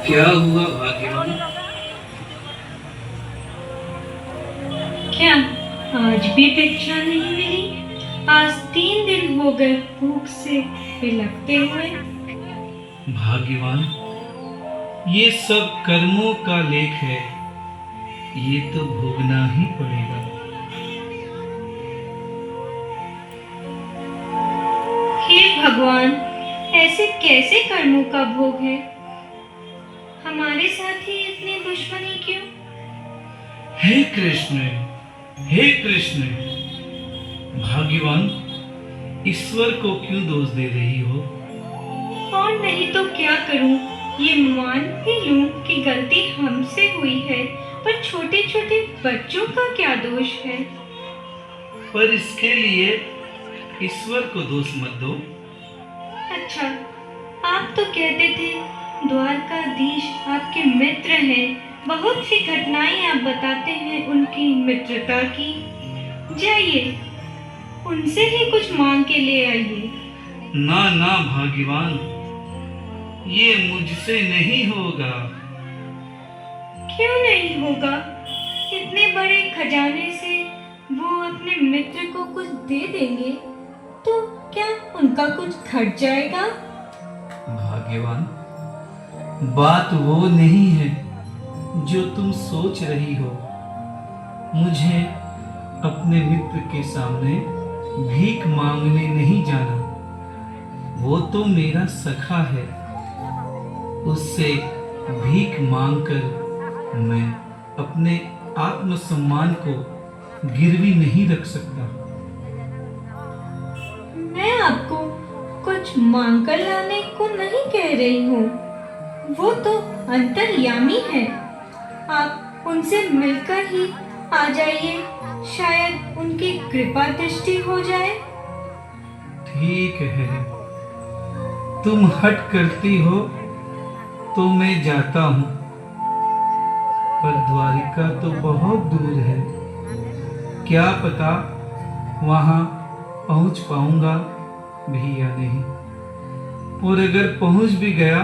क्या हुआ भाग्यवान? क्या आज भी भिक्षा नहीं मिली? आज 3 दिन हो गए भूख से बिलखते हुए। भाग्यवान, ये सब कर्मों का लेख है। ये तो भोगना ही पड़ेगा। हे भगवान, ऐसे कैसे कर्मों का भोग है? हमारे साथ ही इतनी दुश्मनी क्यों? हे कृष्ण, हे कृष्ण, भाग्यवान, ईश्वर को क्यों दोष दे रही हो? और नहीं तो क्या करूं? ये मान भी लूं कि गलती हमसे हुई है, पर छोटे छोटे बच्चों का क्या दोष है? पर इसके लिए ईश्वर को दोष मत दो। अच्छा, आप तो कहते थे द्वारकाधीश आपके मित्र हैं, बहुत सी घटनाएं आप बताते हैं उनकी मित्रता की। जाइए, उनसे ही कुछ मांग के ले आइए। ना ना भाग्यवान, ये मुझसे नहीं होगा। क्यों नहीं होगा? इतने बड़े खजाने से वो अपने मित्र को कुछ दे देंगे तो क्या उनका कुछ घट जाएगा? भाग्यवान, बात वो नहीं है जो तुम सोच रही हो। मुझे अपने मित्र के सामने भीख मांगने नहीं जाना। वो तो मेरा सखा है। उससे भीख मांगकर मैं अपने आत्मसम्मान को गिरवी नहीं रख सकता। मैं आपको कुछ मांग कर लाने को नहीं कह रही हूँ। वो तो अंतर्यामी है। आप उनसे मिलकर ही आ जाइए, शायद उनकी कृपा दृष्टि हो जाए। ठीक है, तुम हट करती हो तो मैं जाता हूँ, पर द्वारिका तो बहुत दूर है। क्या पता वहां पहुंच पाऊंगा भी या नहीं। और अगर पहुंच भी गया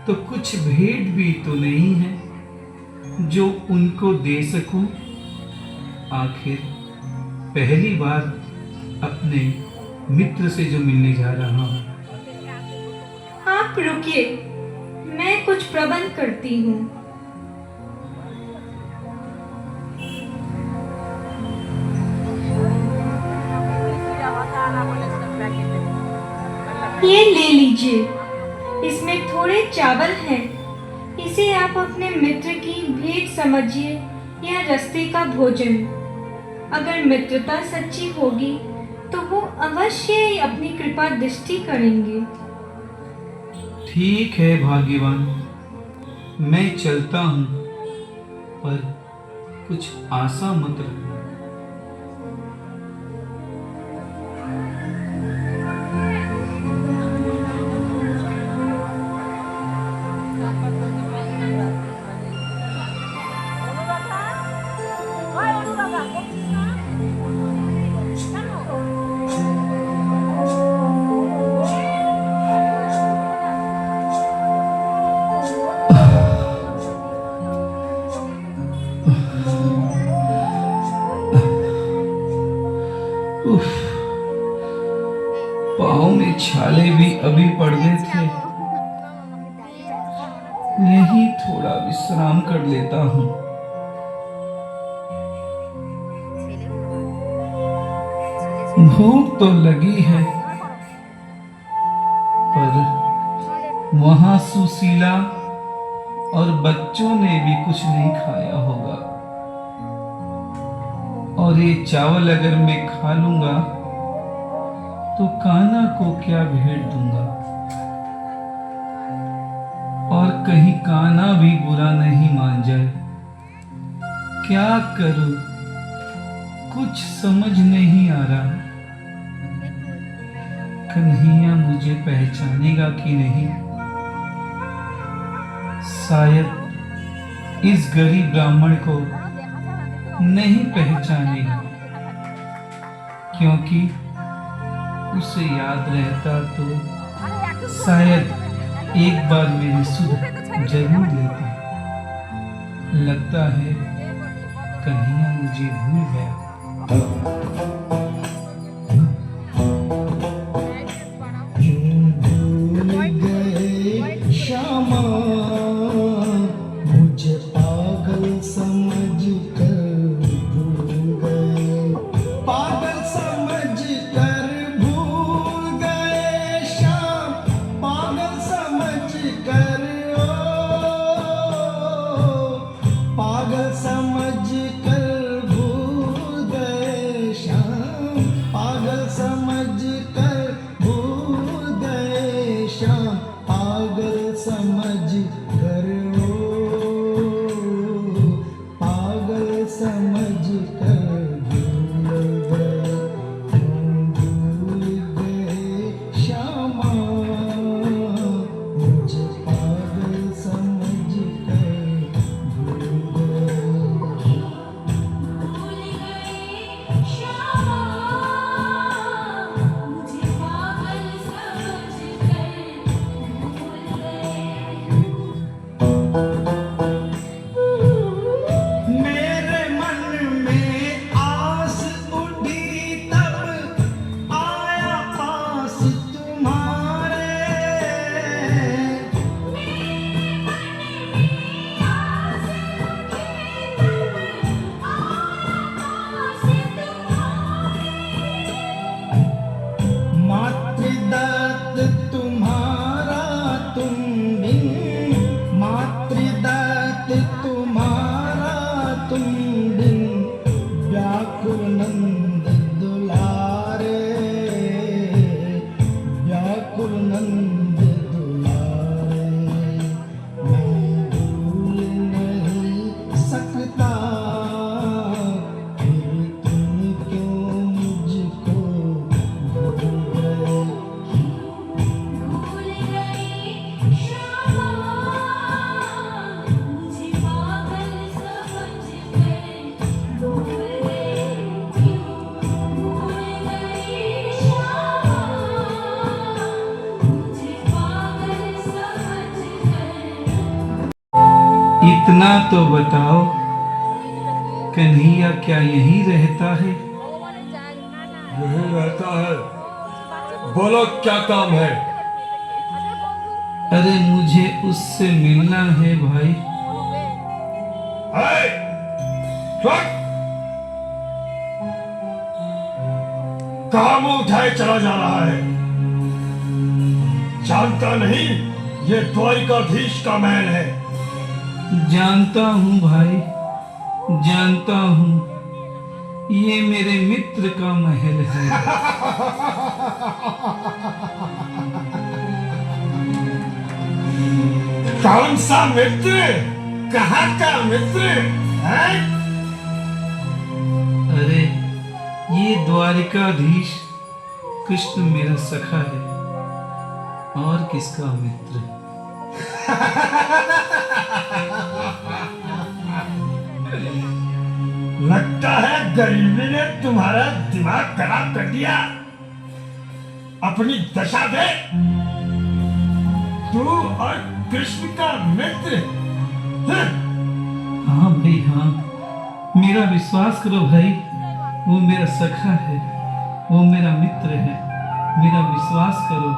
तो कुछ भेंट भी तो नहीं है जो उनको दे सकूं। आखिर पहली बार अपने मित्र से जो मिलने जा रहा हूं। आप रुकिए, मैं कुछ प्रबंध करती हूँ। ये ले लीजिए, इसमें थोड़े चावल हैं। इसे आप अपने मित्र की भेंट समझिए या रास्ते का भोजन। अगर मित्रता सच्ची होगी तो वो अवश्य ही अपनी कृपा दृष्टि करेंगे। ठीक है भाग्यवान, मैं चलता हूं, पर कुछ आशा मत रखना। उफ, पाँव में छाले भी अभी पड़ गए थे। यही थोड़ा विश्राम कर लेता हूँ। भूख तो लगी है, पर वहां सुशीला और बच्चों ने भी कुछ नहीं खाया होगा। और ये चावल अगर मैं खा लूंगा तो कान्हा को क्या भेंट दूंगा। और कहीं कान्हा भी बुरा नहीं मान जाए। क्या करूं, कुछ समझ नहीं आ रहा। कन्हैया मुझे पहचानेगा कि नहीं? शायद इस गरीब ब्राह्मण को नहीं पहचानेगा, क्योंकि उसे याद रहता तो शायद एक बार मेरी सुध जरूर लेता। लगता है कन्हैया मुझे भूल गया। श्यामा मुझे पागल समझ कर भूल गए, पागल समझ कर भूल गए श्याम, पागल समझ कर पागल समझ कर भूल गए श्याम, पागल समझ कर भूल गए श्याम, पागल समझ कर पागल समझ कर भूल गए श्यामा मुझे पागल समझ कर भूल मेरे मन में आस उठी तब आया पास तुम्हारे, मातृदत्त तुम्हारा तुम बिन, मातृदत्त तुम्हारा तुम बिन, व्याकुल नंद दुलारे, व्याकुल नंद दुलारे, मैं भूल नहीं सकता, फिर तुम क्यों मुझको भूल गए। इतना तो बताओ, कन्हैया क्या यहीं रहता है? यही रहता है। बोलो क्या काम है? अरे मुझे उससे मिलना है भाई। है? चुप! काम उठाए चला जा रहा है। जानता नहीं ये द्वारिकाधीश का महल है। जानता हूँ भाई, जानता हूँ, ये मेरे मित्र का महल है। कौन सा मित्र? कहाँ का मित्र है? अरे ये द्वारिकाधीश कृष्ण मेरा सखा है, और किसका मित्र? लगता है गरीबी ने तुम्हारा दिमाग खराब कर दिया। अपनी दशा दे। तू और कृष्ण का मित्र। हाँ भाई हाँ, मेरा विश्वास करो भाई, वो मेरा सखा है, वो मेरा मित्र है। मेरा विश्वास करो,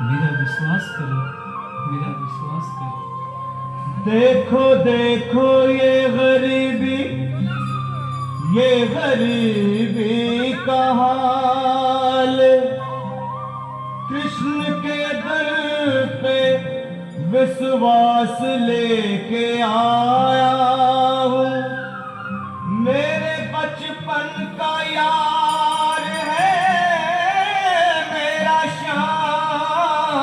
मेरा विश्वास करो, मेरा विश्वास करो। देखो देखो ये गरीबी का हाल, कृष्ण के दर पे विश्वास लेके आया हूँ। मेरे बचपन का यार है मेरा श्याम,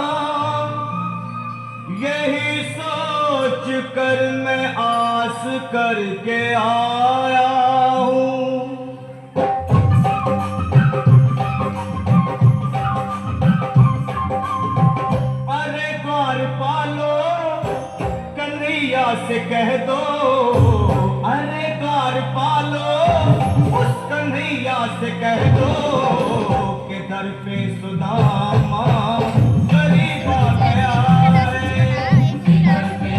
यही सोच कर मैं आस करके आया हूँ। अरे द्वार पालो कन्हैया से कह दो, अरे द्वार पालो उस कन्हैया से कह दो कि दर पे सुदामा गरीब आ गया है, दर पे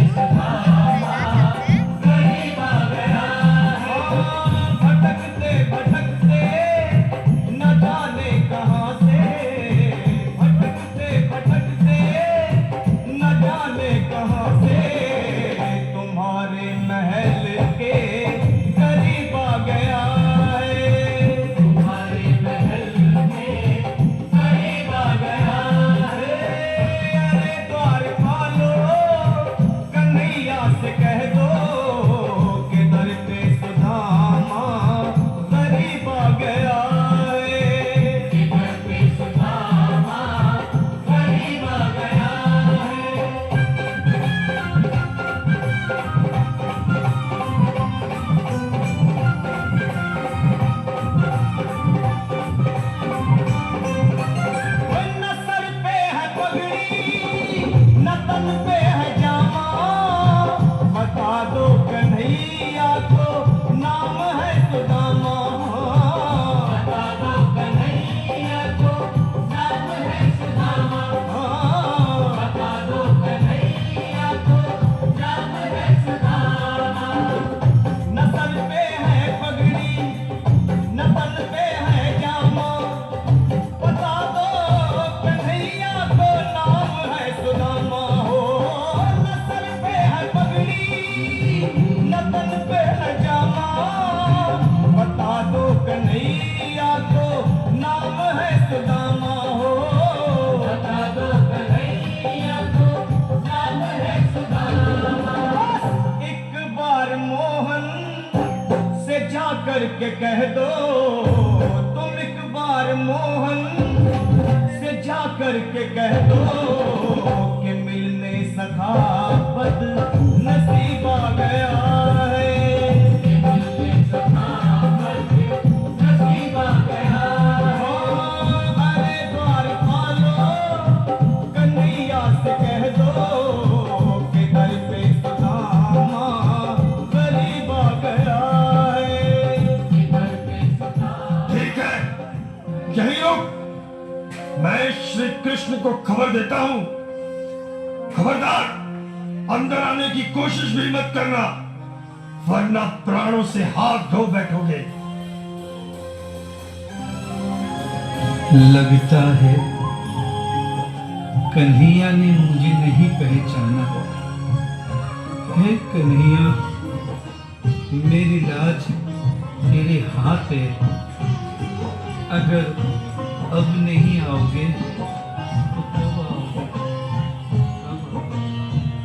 के कह दो तुम एक बार मोहन से जा कर के कह दो कि मिलने सखा बद नसीब आ गया है। मिलने सखा बद नसीब आ गया है। अरे द्वार पालो कन्हैया से कह दो कि दर पे सुदामा गरीब आ गया है। ठीक है, यही रुक। मैं श्री कृष्ण को खबर देता हूं। खबरदार, अंदर आने की कोशिश भी मत करना, वरना प्राणों से हाथ धो बैठोगे। लगता है कन्हैया ने मुझे नहीं पहचाना। है कन्हैया, मेरी लाज तेरे हाथ है। अगर अब नहीं आओगे तो कब आओगे?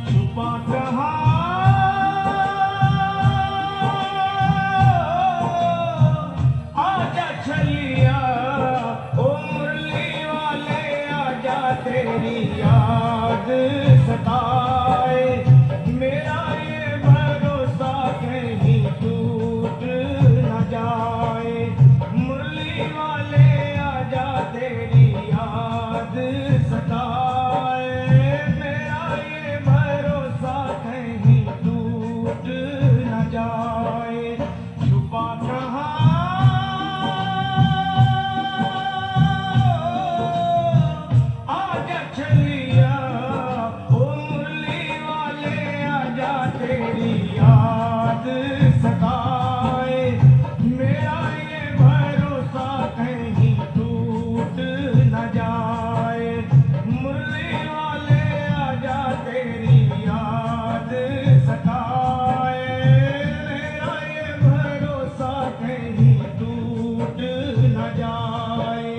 छुपा कहाँ आजा छलिया ओ मुरली वाले आजा तेरी याद सताए। मेरा ये भरोसा कहीं टूट न जाए। मुरली वाले आजा तेरी याद सताए। मेरा ये भरोसा कहीं टूट न जाए। छुपा कहाँ आजा छलिया ओ मुरली वाले आजा तेरी याद सताए। मेरा ये भरोसा कहीं टूट न जाए। मुरली वाले आजा तेरी याद सताए। मेरा ये भरोसा कहीं टूट न जाए।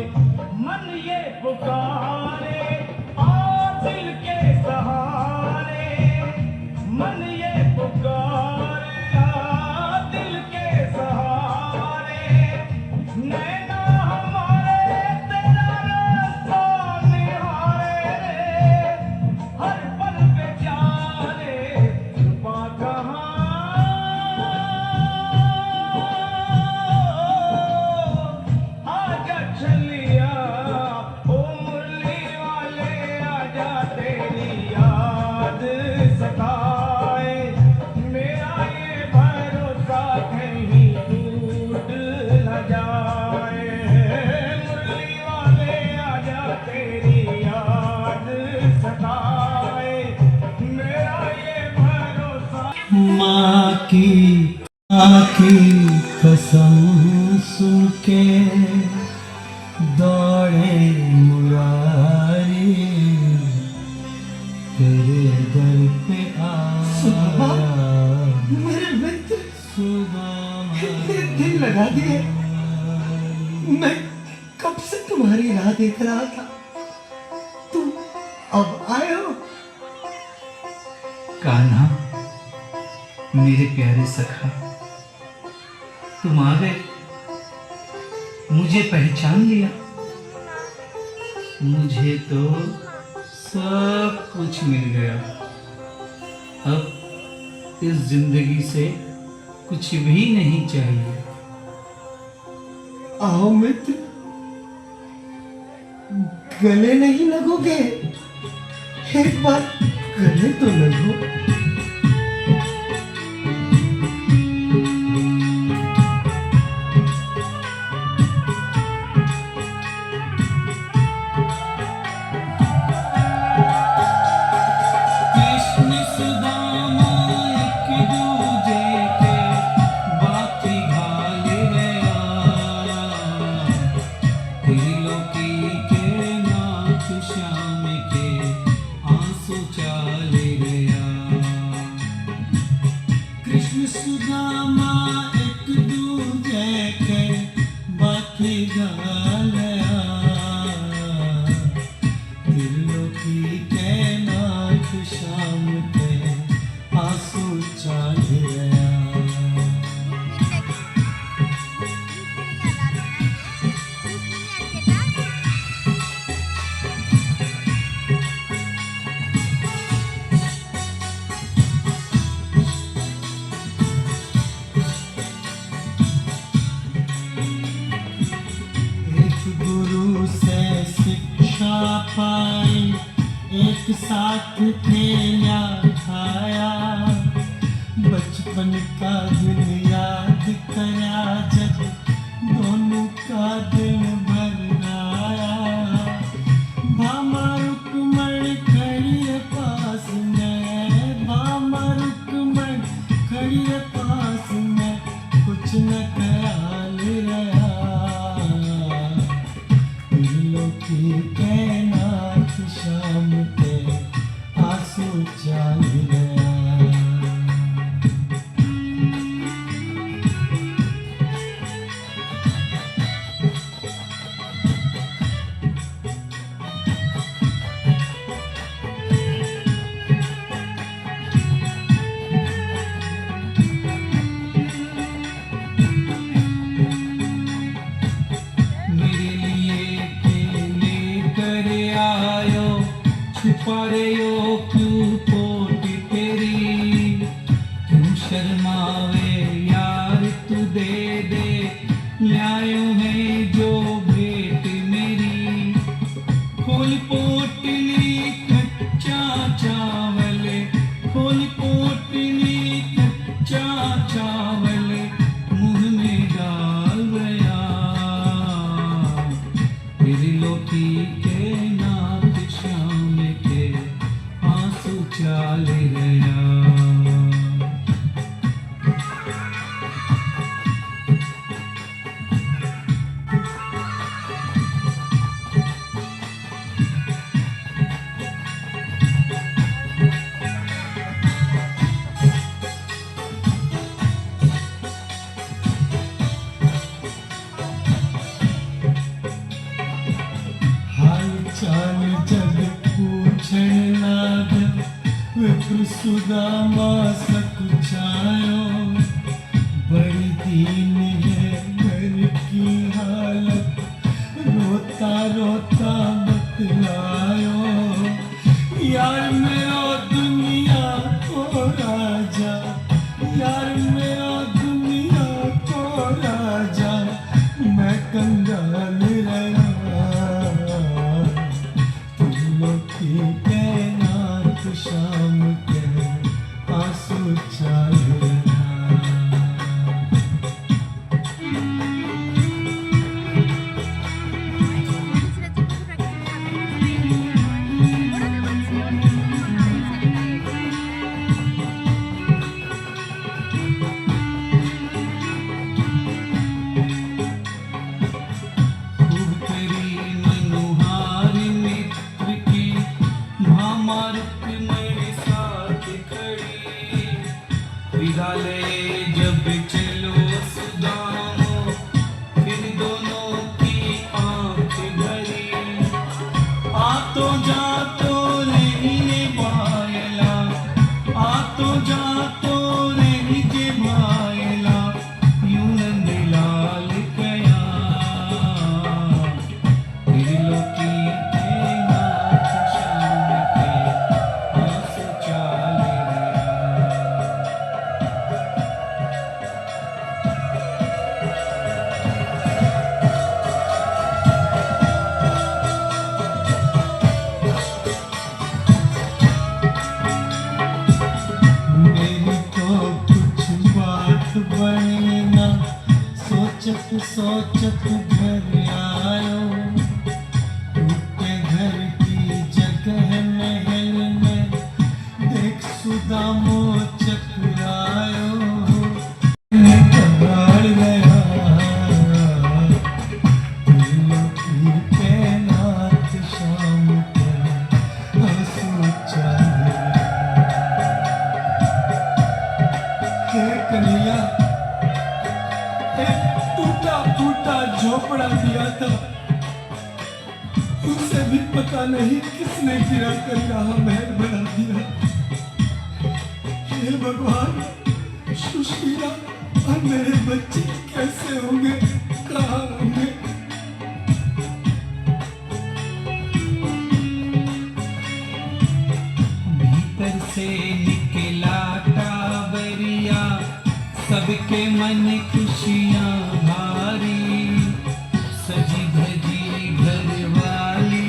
मन ये पुकारे आ दिल के सहारे। मन ये पुकारे आ दिल के सहारे। नैना हमारे तेरा रास्ता निहारे रे। हर पल बेचारे छुपा कहाँ आजा छलिया ओ मुरली वाले आजा तेरी याद सताए। मेरा ये भरोसा कहीं टूट न जाए। मुरली वाले आजा तेरी याद सताए। मेरा ये भरोसा माँ की कसम सुन के दौड़े मुरारी तेरे दर पे आया। मेरे मित्र सुदामा इतने दिन लगा दिए। मैं कब से तुम्हारी राह देख रहा था, तुम अब आए हो। कान्हा, मेरे प्यारे सखा, तुम आ गए। मुझे पहचान लिया। मुझे तो सब कुछ मिल गया। अब इस जिंदगी से कुछ भी नहीं चाहिए। आओ मित्र, गले नहीं लगोगे? एक बार गले तो लगो। कृष्ण सुदामा एक दूजे के बाती घाल गया। त्रिलोकी के नाथ श्याम के आंसू चाल गया। कृष्ण सुदामा एक दूजे के बाती घाल गया। त्रिलोकी के नाथ श्याम के आंसू चाल गया। खुशा पाई, एक साथ खेला खाया, बचपन का दिन याद करा जब दोनों का दिल भर आया। भामा रुकमण खड़ी है पास में, भामा रुकमण खड़ी है पास में, कुछ न ख्याल रहा, दिलों की कैनात शाम के आंसू चाल गया। मेरे लिए केले कर आयो, छुपा रहो क्यों पोटी तेरी, क्यों शर्मावे यार तू दे दे, लायो है जो भेंट मेरी। खोल पोटली कच्चा चावल, खोल पोटली कच्चा चावल, मुंह में डाल गया, दिलों की कैनात शाम के आंसू चाल गया। हाल चाल जग पूछण लाग, विप्र सुदामा सकुचायो, बड़ी दीन है घर की हालत, रोता रोता बतलायो। यार मेरा दुनिया को राजा, यार मेरा दुनिया को राजा, मैं कंगाल रहा, दिलों की कैनात शाम के आंसू चाल रहा। खूब करी मनुहार मित्र की, भामा रुकमण साथ खड़ी, विदा ले जब चलो सुदामो, फिर दोनों की आंख भरी। आ तो नहीं भायला, आ तो नहीं जे भायला, यूं नंदलाल गया, दिलों की कैनात शाम के आंसू चाल गया। मेरी तो कुछ बात बनी ना, सोचत सोचत घर आयो, टूटे घर की जगह महल में, देख सुदामो चकरायो, निकाल गया, दिलों की कैनात शाम के आंसू चाल गया। हे कन्हैया, एक टूटा फूटा झोपड़ा दिया था, उसे भी पता नहीं किसने गिरा कर यहाँ महल बना दिया। हे भगवान, सुशीला और मेरे बच्चे कैसे होंगे, कहाँ होंगे? भीतर से निकला टाबरिया, सबके मन खुशियाँ भारी, सजी धजी घर वाली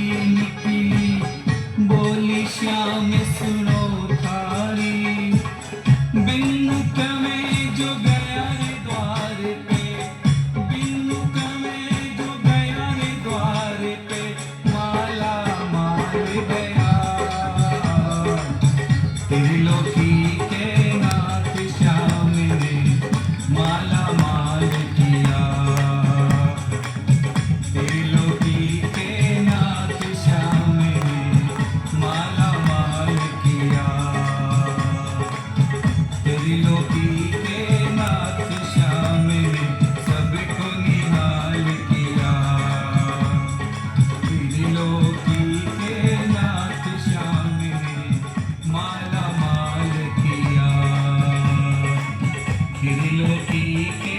माला माल किया त्रिलोकी के